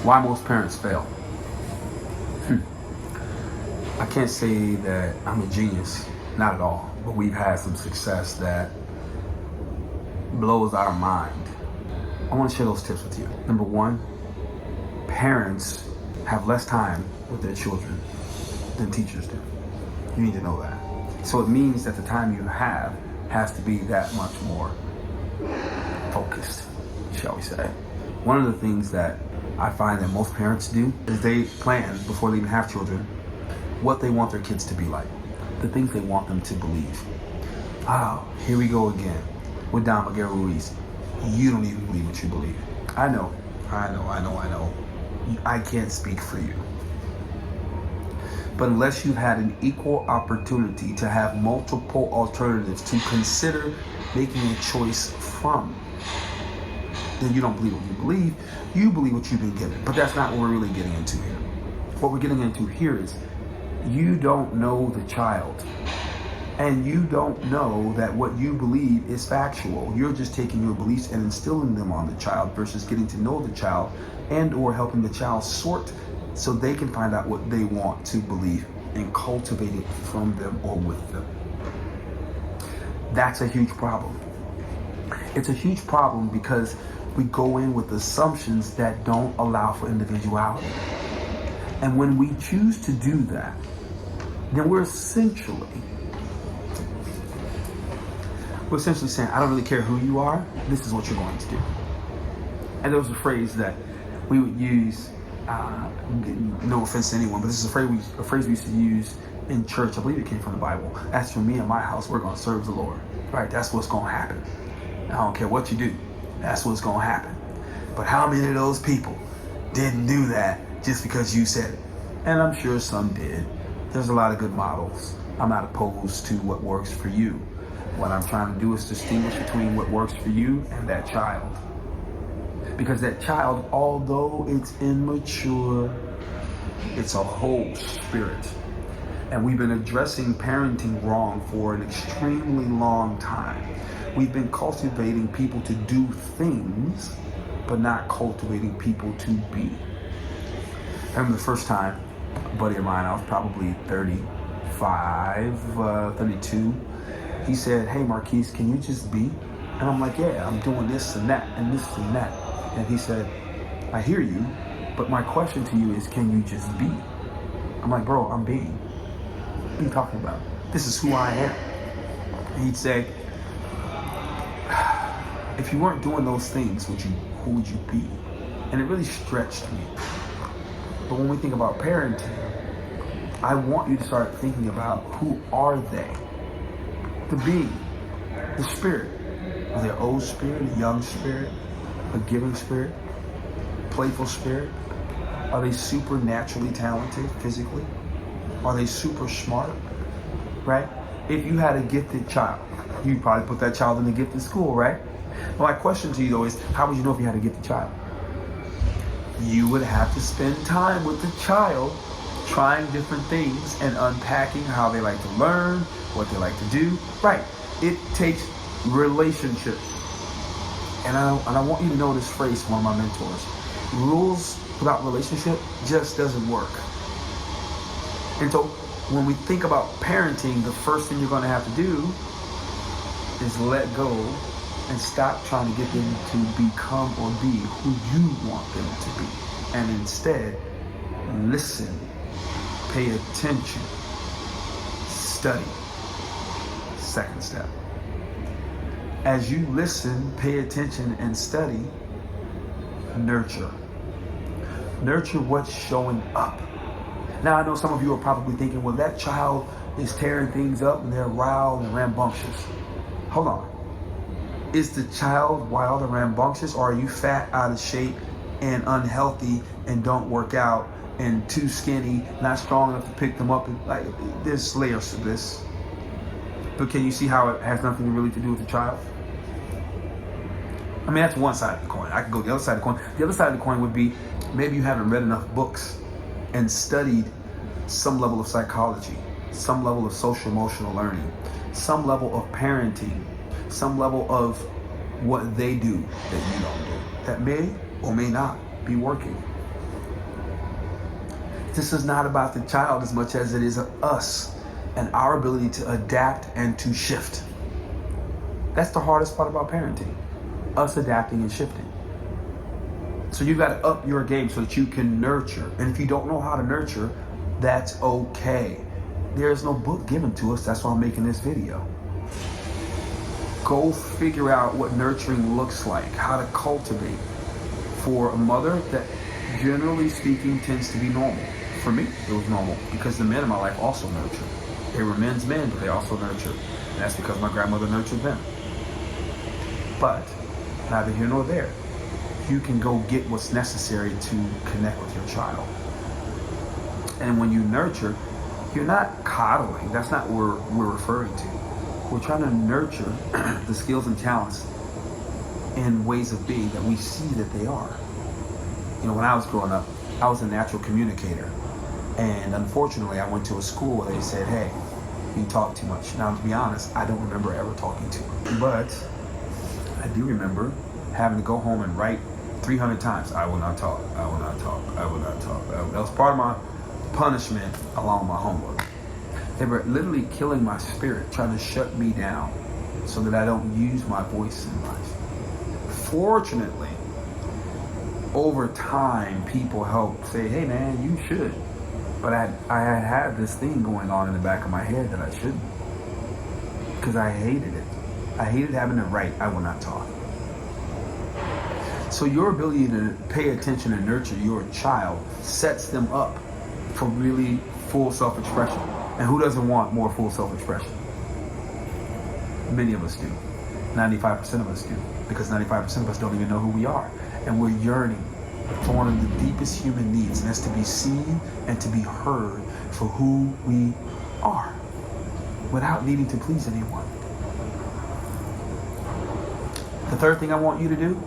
Why most parents fail? I can't say that I'm a genius, not at all, but we've had some success that blows our mind. I want to share those tips with you. Number one, parents have less time with their children than teachers do. You need to know that. So it means that the time you have has to be that much more focused, shall we say. One of the things that I find that most parents do is they plan, before they even have children, what they want their kids to be like, the things they want them to believe. Oh, here we go again with Don Miguel Ruiz. You don't even believe what you believe. I know. I can't speak for you. But unless you've had an equal opportunity to have multiple alternatives to consider making a choice from, then you don't believe what you believe. You believe what you've been given. But that's not what we're really getting into here. What we're getting into here is you don't know the child. And you don't know that what you believe is factual. You're just taking your beliefs and instilling them on the child versus getting to know the child and or helping the child sort so they can find out what they want to believe and cultivate it from them or with them. That's a huge problem. It's a huge problem because we go in with assumptions that don't allow for individuality. And when we choose to do that, then we're essentially saying, I don't really care who you are, this is what you're going to do. And there was a phrase that we would use, no offense to anyone, but this is a phrase we used to use in church. I believe it came from the Bible. As for me and my house, we're going to serve the Lord. Right? That's what's going to happen. I don't care what you do. That's what's going to happen. But how many of those people didn't do that just because you said it? And I'm sure some did. There's a lot of good models. I'm not opposed to what works for you. What I'm trying to do is distinguish between what works for you and that child. Because that child, although it's immature, it's a whole spirit. And we've been addressing parenting wrong for an extremely long time. We've been cultivating people to do things, but not cultivating people to be. I remember the first time, a buddy of mine, I was probably 35, 32. He said, hey, Marquise, can you just be? And I'm like, yeah, I'm doing this and that and this and that. And he said, I hear you, but my question to you is, can you just be? I'm like, bro, I'm being. What are you talking about? This is who I am. And he'd say, if you weren't doing those things, who would you be? And it really stretched me. But when we think about parenting, I want you to start thinking about who are they? The being, the spirit. Are they an old spirit, a young spirit, a giving spirit, playful spirit? Are they supernaturally talented physically? Are they super smart? Right? If you had a gifted child, you'd probably put that child in a gifted school, right? Well, my question to you though is, how would you know if you had a gifted child? You would have to spend time with the child trying different things and unpacking how they like to learn, what they like to do. Right. It takes relationship. And I want you to know this phrase from one of my mentors. Rules without relationship just doesn't work. And so when we think about parenting, the first thing you're going to have to do is let go and stop trying to get them to become or be who you want them to be. And instead, listen, pay attention, study. Second step. As you listen, pay attention, and study, nurture. Nurture what's showing up. Now, I know some of you are probably thinking, well, that child is tearing things up and they're wild and rambunctious. Hold on. Is the child wild and rambunctious, or are you fat, out of shape, and unhealthy, and don't work out, and too skinny, not strong enough to pick them up? And, like, there's layers to this. But can you see how it has nothing really to do with the child? I mean, that's one side of the coin. I could go the other side of the coin. The other side of the coin would be, maybe you haven't read enough books and studied some level of psychology, some level of social emotional learning, some level of parenting, some level of what they do that you don't do, that may or may not be working. This is not about the child as much as it is us and our ability to adapt and to shift. That's the hardest part about parenting, us adapting and shifting. So you've got to up your game so that you can nurture. And if you don't know how to nurture, that's okay. There's no book given to us. That's why I'm making this video. Go figure out what nurturing looks like, how to cultivate for a mother that, generally speaking, tends to be normal. For me, it was normal because the men in my life also nurtured. They were men's men, but they also nurtured. And that's because my grandmother nurtured them. But neither here nor there. You can go get what's necessary to connect with your child. And when you nurture, you're not coddling. That's not what we're referring to. We're trying to nurture the skills and talents and ways of being that we see that they are. You know, when I was growing up, I was a natural communicator. And unfortunately, I went to a school where they said, hey, you talk too much. Now, to be honest, I don't remember ever talking too much. But I do remember having to go home and write 300 times, I will not talk, I will not talk, I will not talk. That was part of my punishment along with my homework. They were literally killing my spirit, trying to shut me down so that I don't use my voice in life. Fortunately, over time, people helped say, hey man, you should. But I had this thing going on in the back of my head that I shouldn't. Because I hated it. I hated having to write, I will not talk. So your ability to pay attention and nurture your child sets them up for really full self-expression. And who doesn't want more full self-expression? Many of us do. 95% of us do. Because 95% of us don't even know who we are. And we're yearning for one of the deepest human needs, and that's to be seen and to be heard for who we are without needing to please anyone. The third thing I want you to do,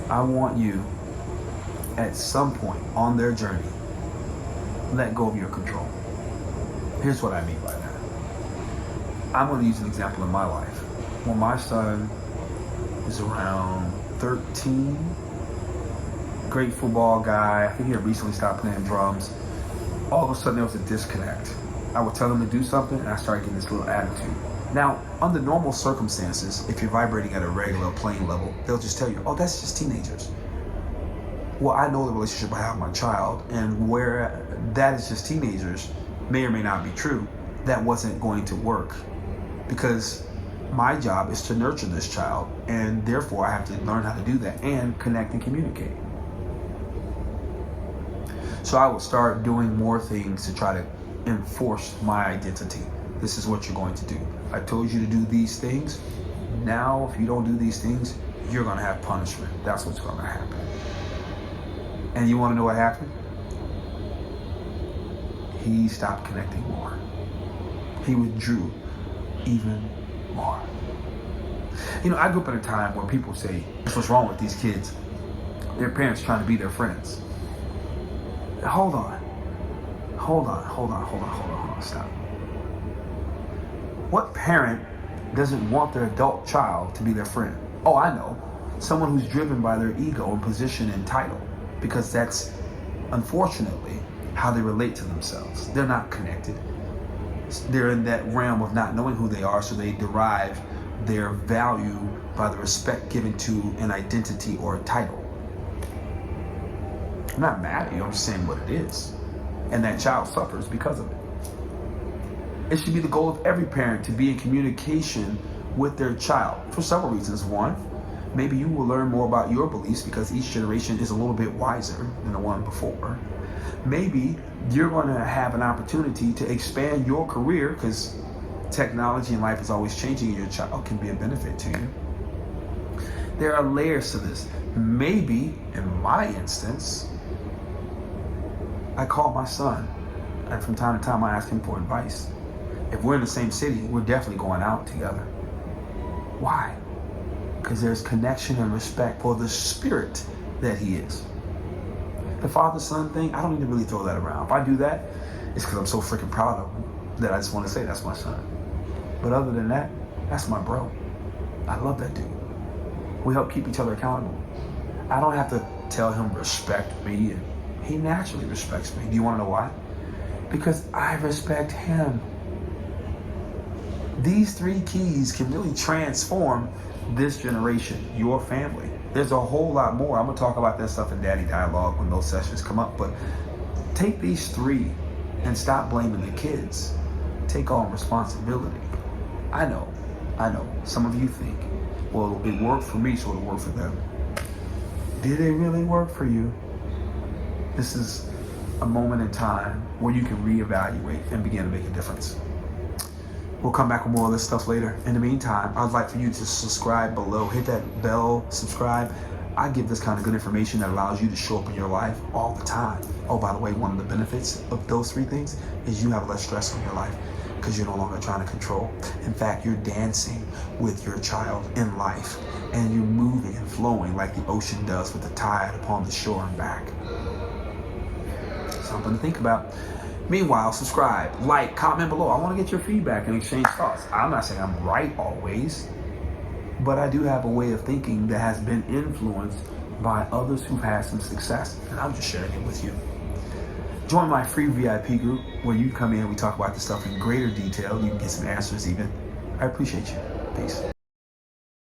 I want you, at some point on their journey, let go of your control. Here's what I mean by that. I'm going to use an example in my life. When my son is around 13, great football guy, I think he had recently stopped playing drums. All of a sudden there was a disconnect. I would tell him to do something and I started getting this little attitude. Now, under normal circumstances, if you're vibrating at a regular playing level, they'll just tell you, oh, that's just teenagers. Well, I know the relationship I have with my child, and where that is just teenagers may or may not be true, that wasn't going to work. Because my job is to nurture this child, and therefore I have to learn how to do that and connect and communicate. So I would start doing more things to try to enforce my identity. This is what you're going to do. I told you to do these things. Now, if you don't do these things, you're going to have punishment. That's what's going to happen. And you want to know what happened? He stopped connecting more. He withdrew even more. You know, I grew up in a time where people say, what's wrong with these kids? Their parents trying to be their friends. Hold on, stop. What parent doesn't want their adult child to be their friend? Oh, I know. Someone who's driven by their ego and position and title, because that's, unfortunately, how they relate to themselves. They're not connected. They're in that realm of not knowing who they are, so they derive their value by the respect given to an identity or a title. I'm not mad at you, I'm just saying what it is. And that child suffers because of it. It should be the goal of every parent to be in communication with their child for several reasons. One, maybe you will learn more about your beliefs because each generation is a little bit wiser than the one before. Maybe you're going to have an opportunity to expand your career because technology and life is always changing and your child can be a benefit to you. There are layers to this. Maybe, in my instance, I call my son, and from time to time I ask him for advice. If we're in the same city, we're definitely going out together. Why? Because there's connection and respect for the spirit that he is. The father-son thing, I don't need to really throw that around. If I do that, it's because I'm so freaking proud of him that I just want to say that's my son. But other than that, that's my bro. I love that dude. We help keep each other accountable. I don't have to tell him respect me and He naturally respects me. Do you want to know why? Because I respect him. These 3 keys can really transform this generation, your family. There's a whole lot more. I'm going to talk about that stuff in Daddy Dialogue when those sessions come up. But take these 3 and stop blaming the kids. Take on responsibility. I know. Some of you think, well, it worked for me, so it'll work for them. Did it really work for you? This is a moment in time where you can reevaluate and begin to make a difference. We'll come back with more of this stuff later. In the meantime, I'd like for you to subscribe below. Hit that bell, subscribe. I give this kind of good information that allows you to show up in your life all the time. Oh, by the way, one of the benefits of those 3 things is you have less stress in your life because you're no longer trying to control. In fact, you're dancing with your child in life, and you're moving and flowing like the ocean does with the tide upon the shore and back. Something to think about. Meanwhile, subscribe, like, comment below. I want to get your feedback and exchange thoughts. I'm not saying I'm right always, but I do have a way of thinking that has been influenced by others who've had some success, and I'm just sharing it with you. Join my free VIP group where you come in and we talk about this stuff in greater detail. You can get some answers even. I appreciate you. Peace.